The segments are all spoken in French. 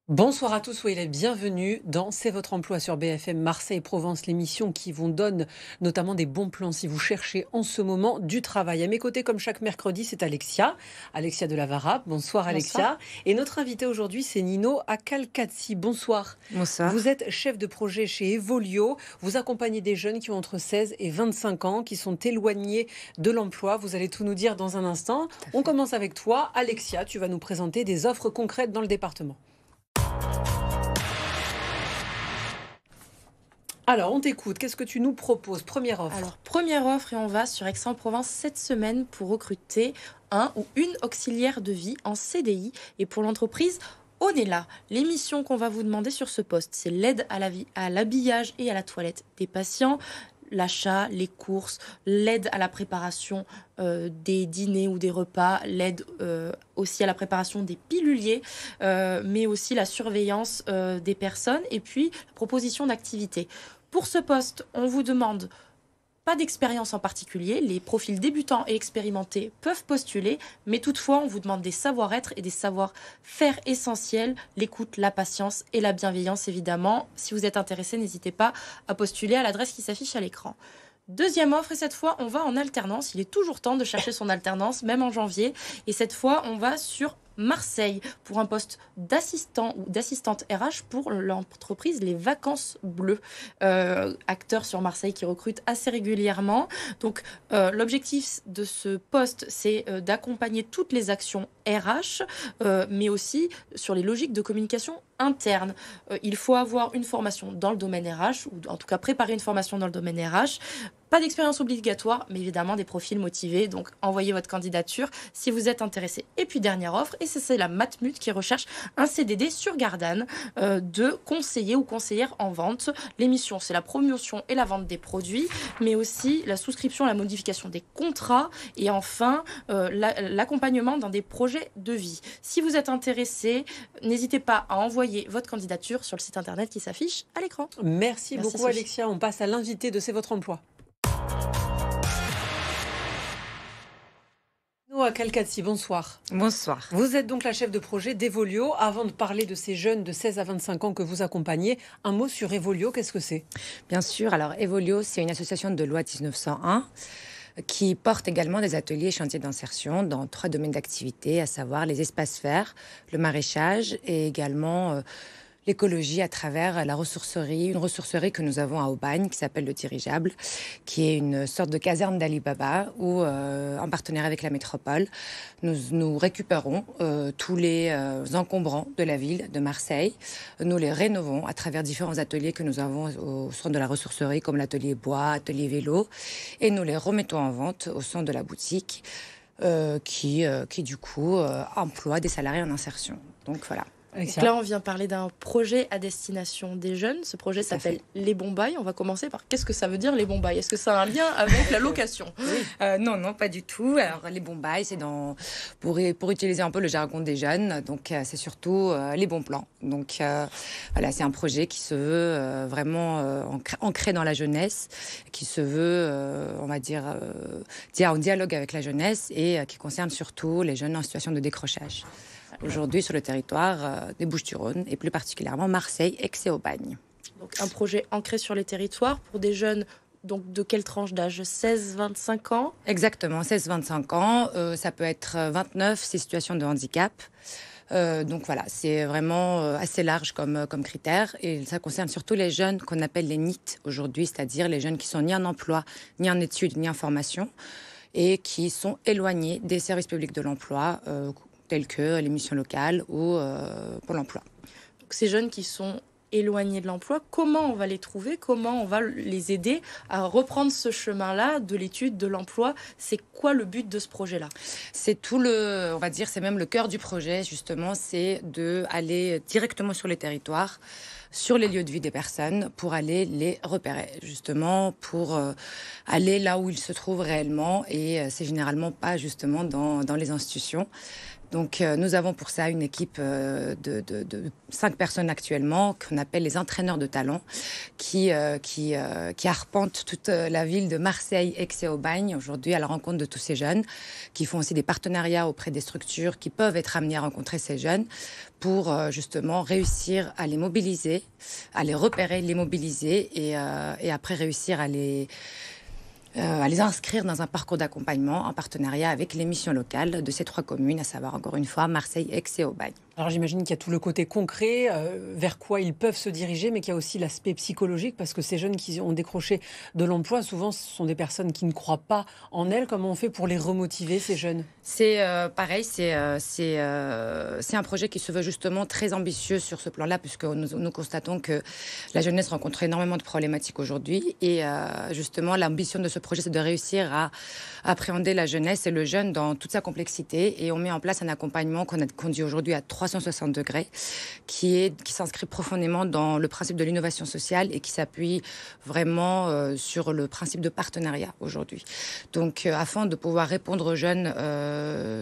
Bonsoir à tous, soyez les bienvenus dans C'est votre emploi sur BFM Marseille-Provence, l'émission qui vous donne notamment des bons plans si vous cherchez en ce moment du travail. À mes côtés, comme chaque mercredi, c'est Alexia de Lavara. Bonsoir Alexia. Bonsoir. Et notre invité aujourd'hui, c'est Nino Akalkatsi. Bonsoir. Bonsoir. Vous êtes chef de projet chez Evolio. Vous accompagnez des jeunes qui ont entre 16 et 25 ans, qui sont éloignés de l'emploi. Vous allez tout nous dire dans un instant. On commence avec toi. Alexia, tu vas nous présenter des offres concrètes dans le département. Alors, on t'écoute. Qu'est-ce que tu nous proposes? Première offre. Alors, première offre et on va sur Aix-en-Provence cette semaine pour recruter un ou une auxiliaire de vie en CDI. Et pour l'entreprise, on est là. Les missions qu'on va vous demander sur ce poste, c'est l'aide à à l'habillage et à la toilette des patients, l'achat, les courses, l'aide à la préparation des dîners ou des repas, l'aide aussi à la préparation des piluliers, mais aussi la surveillance des personnes et puis la proposition d'activités. Pour ce poste, on vous demande pas d'expérience en particulier. Les profils débutants et expérimentés peuvent postuler, mais toutefois, on vous demande des savoir-être et des savoir-faire essentiels, l'écoute, la patience et la bienveillance, évidemment. Si vous êtes intéressé, n'hésitez pas à postuler à l'adresse qui s'affiche à l'écran. Deuxième offre, et cette fois, on va en alternance. Il est toujours temps de chercher son alternance, même en janvier. Et cette fois, on va sur Marseille pour un poste d'assistant ou d'assistante RH pour l'entreprise Les Vacances Bleues. Acteur sur Marseille qui recrute assez régulièrement. Donc, l'objectif de ce poste, c'est d'accompagner toutes les actions RH, mais aussi sur les logiques de communication interne. Il faut avoir une formation dans le domaine RH, ou en tout cas préparer une formation dans le domaine RH. Pas d'expérience obligatoire, mais évidemment des profils motivés. Donc, envoyez votre candidature si vous êtes intéressé. Et puis, dernière offre, et c'est la Matmut qui recherche un CDD sur Gardanne de conseiller ou conseillère en vente. L'émission, c'est la promotion et la vente des produits, mais aussi la souscription, la modification des contrats et enfin l'accompagnement dans des projets de vie. Si vous êtes intéressé, n'hésitez pas à envoyer votre candidature sur le site internet qui s'affiche à l'écran. Merci beaucoup Sophie. Alexia. On passe à l'invité de C'est votre emploi. Noah Kalkatsi, bonsoir. Bonsoir. Vous êtes donc la chef de projet d'Evolio. Avant de parler de ces jeunes de 16 à 25 ans que vous accompagnez, un mot sur Evolio, qu'est-ce que c'est? Bien sûr, alors Evolio, c'est une association de loi 1901 qui porte également des ateliers et chantiers d'insertion dans 3 domaines d'activité, à savoir les espaces verts, le maraîchage et également l'écologie à travers la ressourcerie, une ressourcerie que nous avons à Aubagne qui s'appelle le Dirigeable, qui est une sorte de caserne d'Ali Baba où, en partenariat avec la métropole, nous récupérons tous les encombrants de la ville de Marseille. Nous les rénovons à travers différents ateliers que nous avons au centre de la ressourcerie, comme l'atelier bois, atelier vélo, et nous les remettons en vente au centre de la boutique qui du coup emploie des salariés en insertion. Donc voilà. Donc là, on vient parler d'un projet à destination des jeunes. Ce projet s'appelle Les Bons Bails. On va commencer par qu'est-ce que ça veut dire les bons bails? Est-ce que ça a un lien avec la location? Non, pas du tout. Alors, les bons bails, c'est pour utiliser un peu le jargon des jeunes. Donc, c'est surtout les bons plans. Donc, voilà, c'est un projet qui se veut vraiment ancré dans la jeunesse, qui se veut, on va dire, en dialogue avec la jeunesse et qui concerne surtout les jeunes en situation de décrochage. Aujourd'hui, sur le territoire des Bouches-du-Rhône et plus particulièrement Marseille, Aix et Aubagne. Donc, un projet ancré sur les territoires pour des jeunes. Donc, de quelle tranche d'âge? 16-25 ans? Exactement, 16-25 ans. Ça peut être 29, c'est situation de handicap. Donc voilà, c'est vraiment assez large comme critère. Et ça concerne surtout les jeunes qu'on appelle les NEET aujourd'hui, c'est-à-dire les jeunes qui sont ni en emploi, ni en études, ni en formation, et qui sont éloignés des services publics de l'emploi, tels que les missions locales ou Pôle emploi. Donc, ces jeunes qui sont éloignés de l'emploi, comment on va les trouver? Comment on va les aider à reprendre ce chemin-là de l'étude, de l'emploi? C'est quoi le but de ce projet-là? C'est on va dire, c'est même le cœur du projet, justement, c'est d'aller directement sur les territoires, sur les lieux de vie des personnes, pour aller les repérer, justement, pour aller là où ils se trouvent réellement. Et c'est généralement pas, justement, dans les institutions. Donc, nous avons pour ça une équipe de 5 personnes actuellement, qu'on appelle les entraîneurs de talent, qui arpentent toute la ville de Marseille, Aix et Aubagne, aujourd'hui à la rencontre de tous ces jeunes, qui font aussi des partenariats auprès des structures qui peuvent être amenés à rencontrer ces jeunes pour justement réussir à les mobiliser, à les repérer, les mobiliser et après réussir à les inscrire dans un parcours d'accompagnement en partenariat avec les missions locales de ces 3 communes, à savoir encore une fois Marseille, Aix et Aubagne. Alors j'imagine qu'il y a tout le côté concret, vers quoi ils peuvent se diriger, mais qu'il y a aussi l'aspect psychologique, parce que ces jeunes qui ont décroché de l'emploi, souvent ce sont des personnes qui ne croient pas en elles. Comment on fait pour les remotiver, ces jeunes ? C'est pareil, c'est un projet qui se veut justement très ambitieux sur ce plan-là, puisque nous constatons que la jeunesse rencontre énormément de problématiques aujourd'hui. Et justement, l'ambition de ce projet, c'est de réussir à appréhender la jeunesse et le jeune dans toute sa complexité. Et on met en place un accompagnement qu'on a conduit aujourd'hui à 360 degrés, qui s'inscrit profondément dans le principe de l'innovation sociale et qui s'appuie vraiment sur le principe de partenariat aujourd'hui. Donc, afin de pouvoir répondre aux jeunes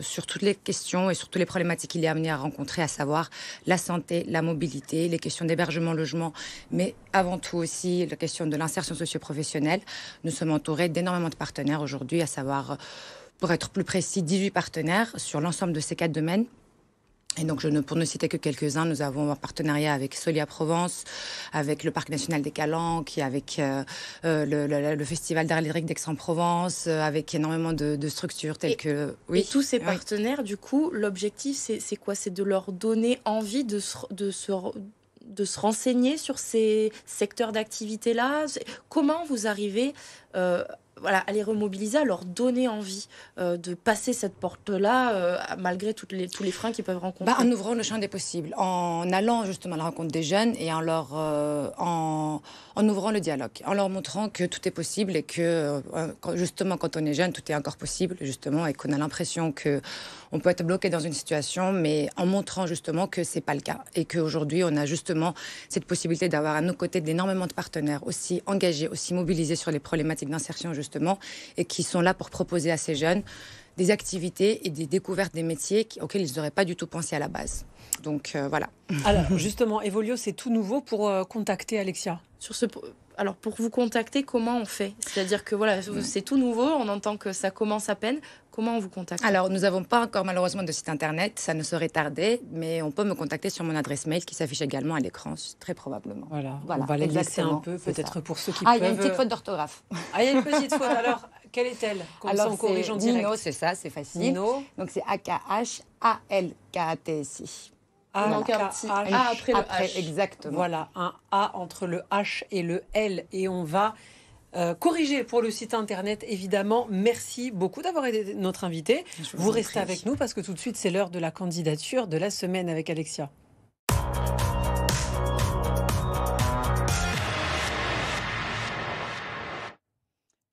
sur toutes les questions et sur toutes les problématiques qu'il est amené à rencontrer, à savoir la santé, la mobilité, les questions d'hébergement, logement, mais avant tout aussi la question de l'insertion socio-professionnelle. Nous sommes entourés d'énormément de partenaires aujourd'hui, à savoir, pour être plus précis, 18 partenaires sur l'ensemble de ces 4 domaines. Et donc, pour ne citer que quelques-uns, nous avons un partenariat avec Solia Provence, avec le Parc national des Calanques, avec le Festival d'art lyrique d'Aix-en-Provence, avec énormément de structures telles que... Oui. Et tous ces partenaires, du coup, l'objectif, c'est quoi ? C'est de leur donner envie de se renseigner sur ces secteurs d'activité-là ? Comment vous arrivez à les remobiliser, à leur donner envie de passer cette porte-là, malgré tous les freins qu'ils peuvent rencontrer ? En ouvrant le champ des possibles, en allant justement à la rencontre des jeunes et en ouvrant le dialogue, en leur montrant que tout est possible et que justement quand on est jeune, tout est encore possible justement, et qu'on a l'impression qu'on peut être bloqué dans une situation, mais en montrant justement que c'est pas le cas et qu'aujourd'hui on a justement cette possibilité d'avoir à nos côtés énormément de partenaires aussi engagés, aussi mobilisés sur les problématiques d'insertion justement, et qui sont là pour proposer à ces jeunes des activités et des découvertes des métiers auxquels ils n'auraient pas du tout pensé à la base. Donc voilà. Alors justement, Evolio, c'est tout nouveau pour contacter Alexia. Alors pour vous contacter, comment on fait ? C'est-à-dire que voilà, c'est tout nouveau, on entend que ça commence à peine. Comment on vous contacte ? Alors nous n'avons pas encore malheureusement de site internet, ça ne saurait tarder, mais on peut me contacter sur mon adresse mail qui s'affiche également à l'écran, très probablement. Voilà. On va les laisser un peu, peut-être pour ceux qui peuvent... il y a une petite faute d'orthographe. Il y a une petite faute, alors quelle est-elle ? Ça, on corrige en direct. Nino, c'est ça, c'est facile. Nino. Donc c'est A-K-H-A-L-K-A-T-S-I. Donc un petit A après le H. Exactement. Voilà, un A entre le H et le L. Et on va corriger pour le site internet, évidemment. Merci beaucoup d'avoir été notre invité. Vous restez avec nous parce que tout de suite, c'est l'heure de la candidature de la semaine avec Alexia.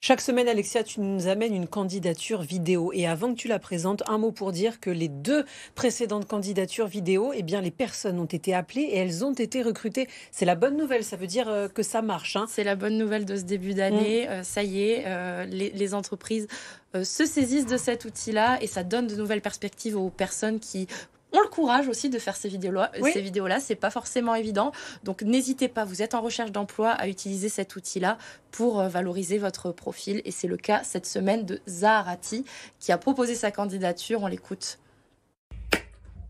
Chaque semaine, Alexia, tu nous amènes une candidature vidéo. Et avant que tu la présentes, un mot pour dire que les 2 précédentes candidatures vidéo, eh bien, les personnes ont été appelées et elles ont été recrutées. C'est la bonne nouvelle, ça veut dire que ça marche. C'est la bonne nouvelle de ce début d'année. Ça y est, les entreprises se saisissent de cet outil-là et ça donne de nouvelles perspectives aux personnes qui ont le courage aussi de faire ces vidéos-là. Oui. Ces vidéos-là, c'est pas forcément évident. Donc n'hésitez pas, vous êtes en recherche d'emploi, à utiliser cet outil-là pour valoriser votre profil. Et c'est le cas cette semaine de Zaharati qui a proposé sa candidature. On l'écoute.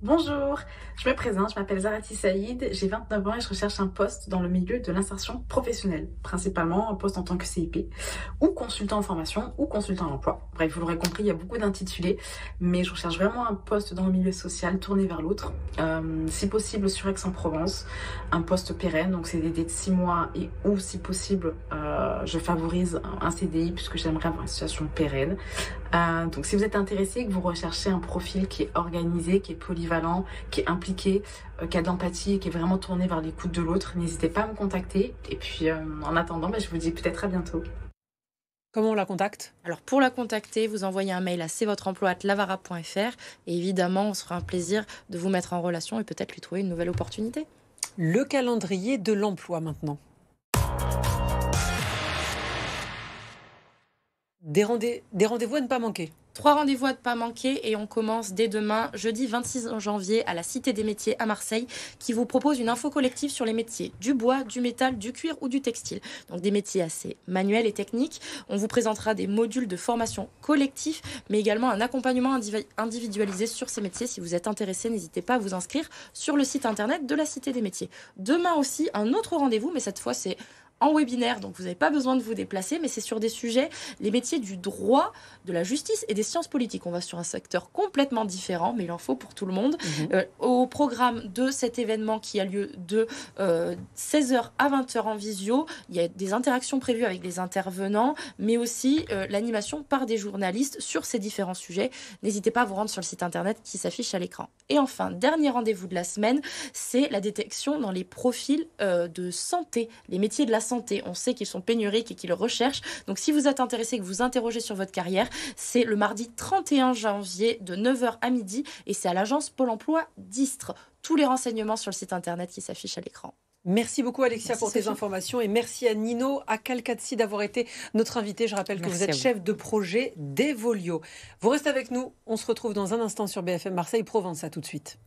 Bonjour, je me présente, je m'appelle Zaharati Saïd, j'ai 29 ans et je recherche un poste dans le milieu de l'insertion professionnelle, principalement un poste en tant que CIP, ou consultant en formation, ou consultant en emploi. Bref, vous l'aurez compris, il y a beaucoup d'intitulés, mais je recherche vraiment un poste dans le milieu social tourné vers l'autre, si possible sur Aix-en-Provence, un poste pérenne, donc CDD de 6 mois et ou si possible, je favorise un CDI puisque j'aimerais avoir une situation pérenne. Donc si vous êtes intéressé, que vous recherchez un profil qui est organisé, qui est polyvalent, qui est impliqué, qui a de l'empathie et qui est vraiment tourné vers l'écoute de l'autre, n'hésitez pas à me contacter. Et puis en attendant, je vous dis peut-être à bientôt. Comment on la contacte ? Alors pour la contacter, vous envoyez un mail à c'estvotreemploi@lavara.fr et évidemment, on se fera un plaisir de vous mettre en relation et peut-être lui trouver une nouvelle opportunité. Le calendrier de l'emploi maintenant. Des rendez-vous à ne pas manquer. 3 rendez-vous à ne pas manquer et on commence dès demain, jeudi 26 janvier, à la Cité des métiers à Marseille, qui vous propose une info collective sur les métiers du bois, du métal, du cuir ou du textile. Donc des métiers assez manuels et techniques. On vous présentera des modules de formation collectif, mais également un accompagnement individualisé sur ces métiers. Si vous êtes intéressé, n'hésitez pas à vous inscrire sur le site internet de la Cité des métiers. Demain aussi, un autre rendez-vous, mais cette fois c'est en webinaire, donc vous n'avez pas besoin de vous déplacer, mais c'est sur des sujets, les métiers du droit, de la justice et des sciences politiques. On va sur un secteur complètement différent, mais il en faut pour tout le monde. Au programme de cet événement qui a lieu de 16h à 20h en visio, il y a des interactions prévues avec des intervenants, mais aussi l'animation par des journalistes sur ces différents sujets. N'hésitez pas à vous rendre sur le site internet qui s'affiche à l'écran. Et enfin, dernier rendez-vous de la semaine, c'est la détection dans les profils de santé, les métiers de la santé. On sait qu'ils sont pénuriques et qu'ils recherchent. Donc si vous êtes intéressé et que vous interrogez sur votre carrière, c'est le mardi 31 janvier de 9h à midi et c'est à l'agence Pôle emploi d'Istres. Tous les renseignements sur le site internet qui s'affiche à l'écran. Merci beaucoup Alexia pour tes Sophie. informations et merci à Nino Akalkatsi d'avoir été notre invité. Je rappelle que vous êtes chef de projet d'Evolio. Vous restez avec nous, on se retrouve dans un instant sur BFM Marseille Provence. À tout de suite.